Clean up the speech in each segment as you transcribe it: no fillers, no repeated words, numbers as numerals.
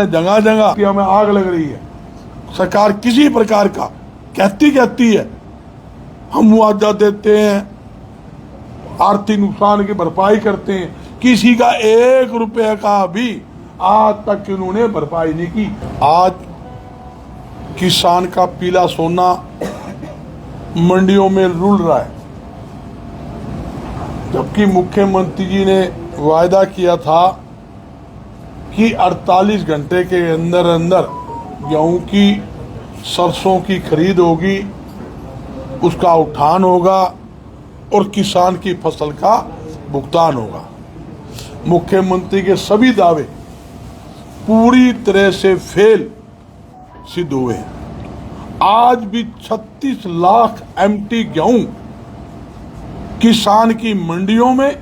जगह जगह हमें आग लग रही है। सरकार किसी प्रकार का कहती है हम मुआवजा देते हैं, आर्थिक नुकसान की भरपाई करते हैं, किसी का 1 रुपये का भी आज तक इन्होंने भरपाई नहीं की। आज किसान का पीला सोना मंडियों में रुल रहा है, जबकि मुख्यमंत्री जी ने वायदा किया था कि 48 घंटे के अंदर अंदर गेहूं की सरसों की खरीद होगी, उसका उठान होगा और किसान की फसल का भुगतान होगा। मुख्यमंत्री के सभी दावे पूरी तरह से फेल सिद्ध हुए। आज भी 36 लाख एमटी गेहूं किसान की मंडियों में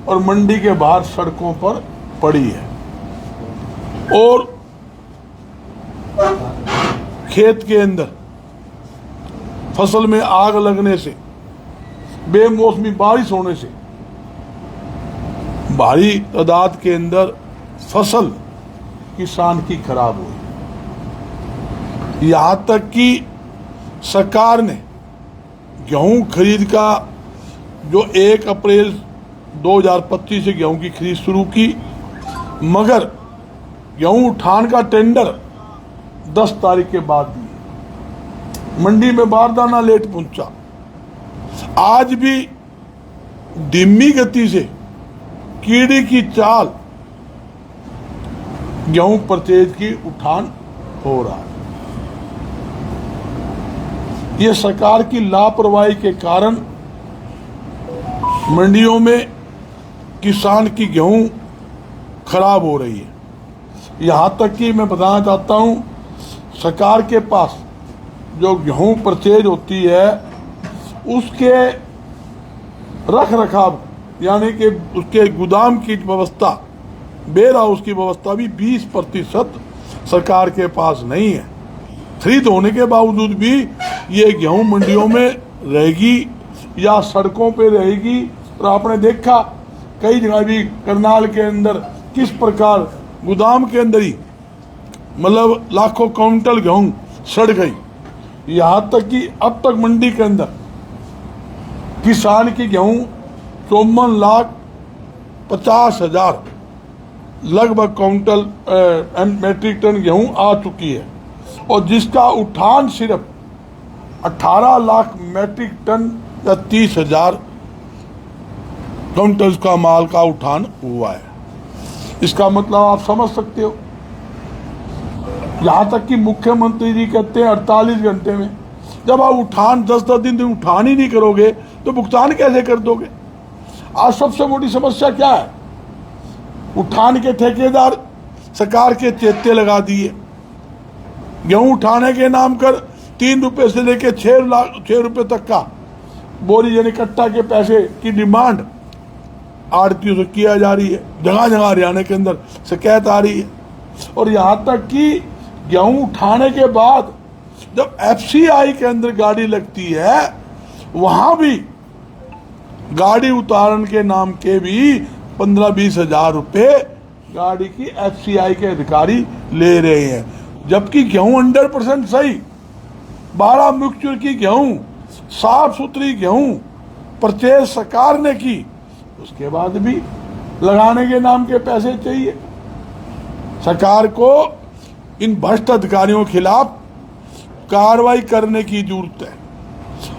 और मंडी के बाहर सड़कों पर पड़ी है और खेत के अंदर फसल में आग लगने से, बेमौसमी बारिश होने से भारी तादाद के अंदर फसल किसान की खराब हुई। यहां तक कि सरकार ने गेहूं खरीद का जो 1 अप्रैल 2025 से गेहूं की खरीद शुरू की, मगर गेहूं उठान का टेंडर 10 तारीख के बाद दिए। मंडी में बारदाना लेट पहुंचा। आज भी धीमी गति से कीड़ी की चाल गेहूं परचेज की उठान हो रहा है। ये सरकार की लापरवाही के कारण मंडियों में किसान की गेहूं खराब हो रही है। यहां तक कि मैं बताना चाहता हूं, सरकार के पास जो गेहूं परचेज होती है उसके रख रखाव यानी कि उसके गोदाम की व्यवस्था, वेयर हाउस की व्यवस्था भी 20% सरकार के पास नहीं है। खरीद होने के बावजूद भी ये गेहूं मंडियों में रहेगी या सड़कों पे रहेगी। और आपने देखा कई जगह भी करनाल के अंदर किस प्रकार गोदाम के अंदर ही मतलब लाखों क्विंटल गेहूं सड़ गई। यहां तक कि अब तक मंडी के अंदर किसान की गेहूं 54,50,000 लगभग क्विंटल मेट्रिक टन गेहूं आ चुकी है और जिसका उठान सिर्फ 18 लाख मेट्रिक टन या 30,000 क्विंटल का माल का उठान हुआ है। इसका मतलब आप समझ सकते हो। यहां तक कि मुख्यमंत्री जी कहते हैं 48 घंटे में। जब आप उठान 10-10 दिन उठान ही नहीं करोगे तो भुगतान कैसे कर दोगे? आज सबसे बड़ी समस्या क्या है? उठान के ठेकेदार सरकार के चेते लगा दिए। गेहूं उठाने के नाम कर 3 रुपए से लेकर 6 रुपए तक का बोरी यानी कट्टा के पैसे की डिमांड आड़तियों से किया जा रही है। जगह जगह हरियाणा के अंदर शिकायत आ रही है। और यहां तक कि गेहूं उठाने के बाद जब एफसीआई के अंदर गाड़ी लगती है, वहां भी गाड़ी उतारन के नाम के भी 15-20 हजार रुपए गाड़ी की एफसीआई के अधिकारी ले रहे हैं। जबकि गेहूं 100% सही 12 मिक्सचर की गेहूं, साफ सुथरी गेहूं परचेज सरकार ने की, उसके बाद भी लगाने के नाम के पैसे चाहिए। सरकार को इन भ्रष्ट अधिकारियों के खिलाफ कार्रवाई करने की जरूरत है।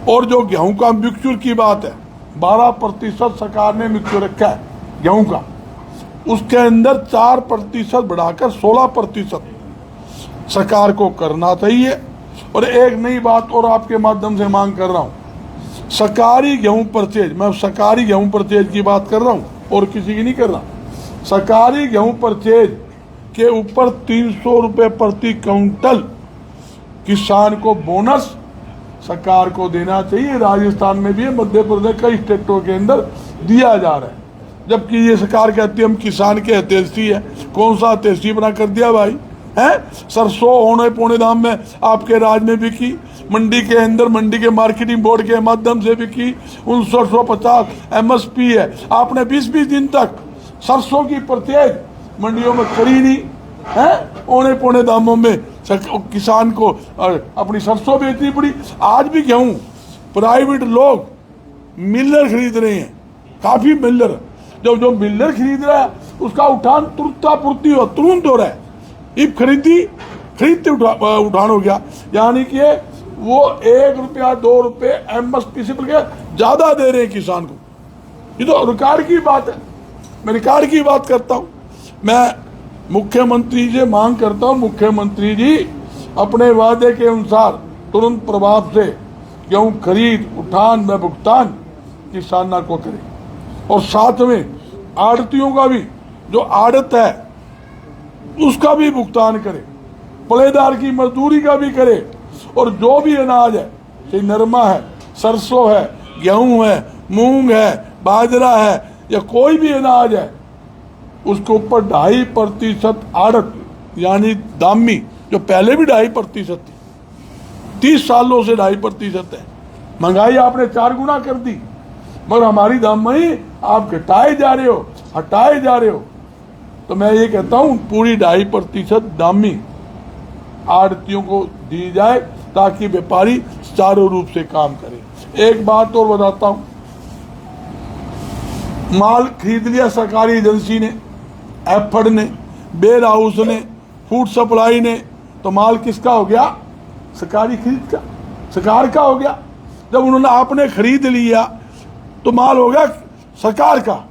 और जो गेहूं का मिक्सचर की बात है, 12% सरकार ने मिक्सचर रखा है गेहूं का, उसके अंदर 4% बढ़ाकर 16% सरकार को करना चाहिए। और एक नई बात और आपके माध्यम से मांग कर रहा हूं, सरकारी गेहूं परचेज, मैं सरकारी गेहूं परचेज की बात कर रहा हूं और किसी की नहीं कर रहा। सरकारी गेहूं परचेज के ऊपर 300 रुपए प्रति क्विंटल किसान को बोनस सरकार को देना चाहिए। राजस्थान में भी है, मध्य प्रदेश कई स्टेटों के अंदर दिया जा रहा है। जबकि ये सरकार कहती है हम किसान के हितैषी है। कौन सा हितैषी बना कर दिया भाई है? सरसों होने पौने दाम में आपके राज में बिकी, मंडी के अंदर मंडी के मार्केटिंग बोर्ड के माध्यम से बिकी 1950 एमएसपी है। आपने 20-20 दिन तक सरसों की परचेज मंडियों में करी नहीं। हैं, औने पौने दामों में किसान को अपनी सरसों बेचनी पड़ी। आज भी गेहूं प्राइवेट लोग मिलर खरीद रहे हैं, काफी मिलर। जो मिलर खरीद रहा है उसका उठान तुरंत हो रहा है। इब खरीदते उठान हो गया, यानी कि वो 1 रुपया 2 रुपये MSP से ज्यादा दे रहे हैं किसान को। ये तो रिकॉर्ड की बात है। मैं रिकॉर्ड की बात करता हूं। मैं मुख्यमंत्री जी मांग करता हूं, मुख्यमंत्री जी अपने वादे के अनुसार तुरंत प्रभाव से गेहूं खरीद उठान में भुगतान किसानों को करें, और साथ में आड़तियों का भी, जो आड़त है उसका भी भुगतान करे, पलेदार की मजदूरी का भी करे, और जो भी अनाज है, चाहे नरमा है, सरसों है, गेहूं है, मूंग है, बाजरा है, या कोई भी अनाज है, उसके ऊपर 2.5% आड़त यानी दामी, जो पहले भी 2.5% थी, 30 सालों से 2.5% है। महंगाई आपने 4 गुना कर दी, मगर हमारी दामी आप घटाए जा रहे हो, हटाए जा रहे हो। तो मैं ये कहता हूं पूरी 2.5% दामी आड़तियों को दी जाए, ताकि व्यापारी सुचारू रूप से काम करे। एक बात और बताता हूं, माल खरीद लिया सरकारी एजेंसी ने, एफड ने, बेयर हाउस ने, फूड सप्लाई ने, तो माल किसका हो गया? सरकारी खरीद का, सरकार का हो गया। जब उन्होंने आपने खरीद लिया तो माल हो गया सरकार का,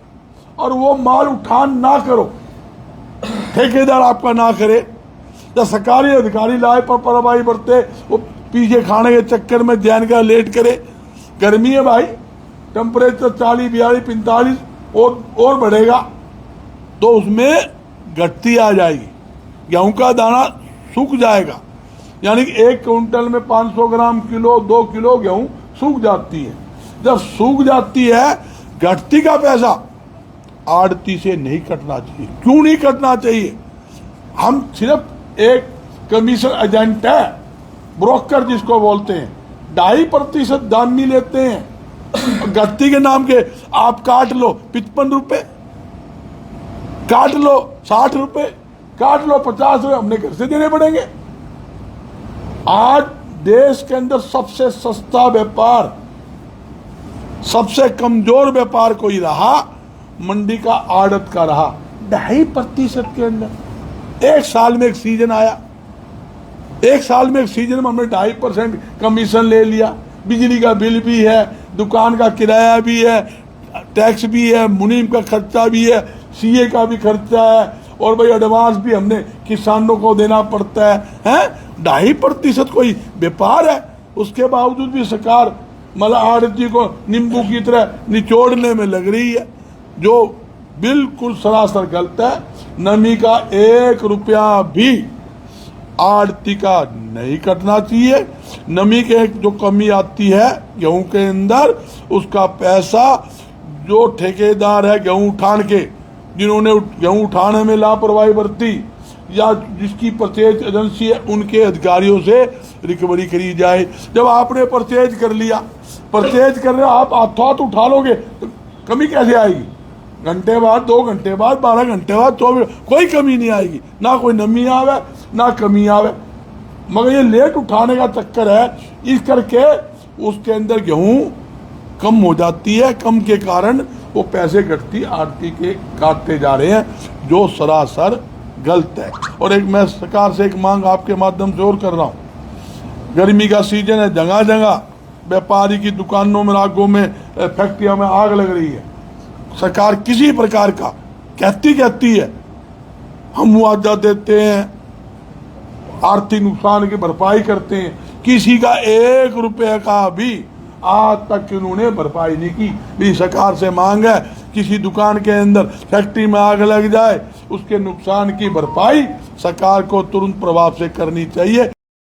और वो माल उठान ना करो, ठेकेदार आपका ना करे, जब सरकारी अधिकारी लापरवाही बरते, वो पीछे खाने के चक्कर में जैन का लेट करे। गर्मी है भाई, टेम्परेचर 40, 42, 45 और बढ़ेगा, तो उसमें घटती आ जाएगी, गेहूं का दाना सूख जाएगा। यानी कि 1 क्विंटल में 500 ग्राम किलो 2 किलो गेहूं सूख जाती है। जब सूख जाती है, घटती का पैसा आड़ती से नहीं कटना चाहिए। क्यों नहीं कटना चाहिए? हम सिर्फ एक कमीशन एजेंट है, ब्रोकर जिसको बोलते हैं, 2.5% दामी लेते हैं। घटती के नाम के आप काट लो 55 रुपए, काट लो 60 रुपए, काट लो 50 रुपए, हमने घर से देने पड़ेंगे। आज देश के अंदर सबसे सस्ता व्यापार, सबसे कमजोर व्यापार कोई रहा, मंडी का आड़त का रहा। 2.5% के अंदर एक साल में एक सीजन आया, एक साल में एक सीजन में हमने 2.5% कमीशन ले लिया। बिजली का बिल भी है, दुकान का किराया भी है, टैक्स भी है, मुनीम का खर्चा भी है, सीए का भी खर्चा है, और भाई एडवांस भी हमने किसानों को देना पड़ता है। 2.5% कोई व्यापार है? उसके बावजूद भी सरकार मतलब आड़ती को नींबू की तरह निचोड़ने में लग रही है, जो बिल्कुल सरासर गलत है। नमी का 1 रुपया भी आड़ती का नहीं कटना चाहिए। नमी के जो कमी आती है गेहूं के अंदर, उसका पैसा जो ठेकेदार है गेहूं उठान के, जिन्होंने गेहूं उठाने में लापरवाही बरती, या जिसकी परचेज एजेंसी है, उनके अधिकारियों से रिकवरी करी जाए। जब आपने परचेज कर लिया, परचेज कर रहे हो, आप हाथों हाथ उठा लोगे तो कमी कैसे आएगी? घंटे बाद, 2 घंटे बाद, 12 घंटे बाद, 24, कोई कमी नहीं आएगी, ना कोई नमी आवे ना कमी आवे। मगर ये लेट उठाने का चक्कर है, इस करके उसके अंदर गेहूं कम हो जाती है। कम के कारण वो पैसे घटती आड़ती के काटते जा रहे हैं, जो सरासर गलत है। और एक मैं सरकार से एक मांग आपके माध्यम से और कर रहा हूँ। गर्मी का सीजन है, जगह जगह व्यापारी की दुकानों में, रागों में, फैक्ट्रियों में आग लग रही है। सरकार किसी प्रकार का कहती है हम मुआवजा देते हैं, आर्थिक नुकसान की भरपाई करते हैं, किसी का 1 रुपये का भी आज तक उन्होंने भरपाई नहीं की। मेरी सरकार से मांग है, किसी दुकान के अंदर फैक्ट्री में आग लग जाए, उसके नुकसान की भरपाई सरकार को तुरंत प्रभाव से करनी चाहिए।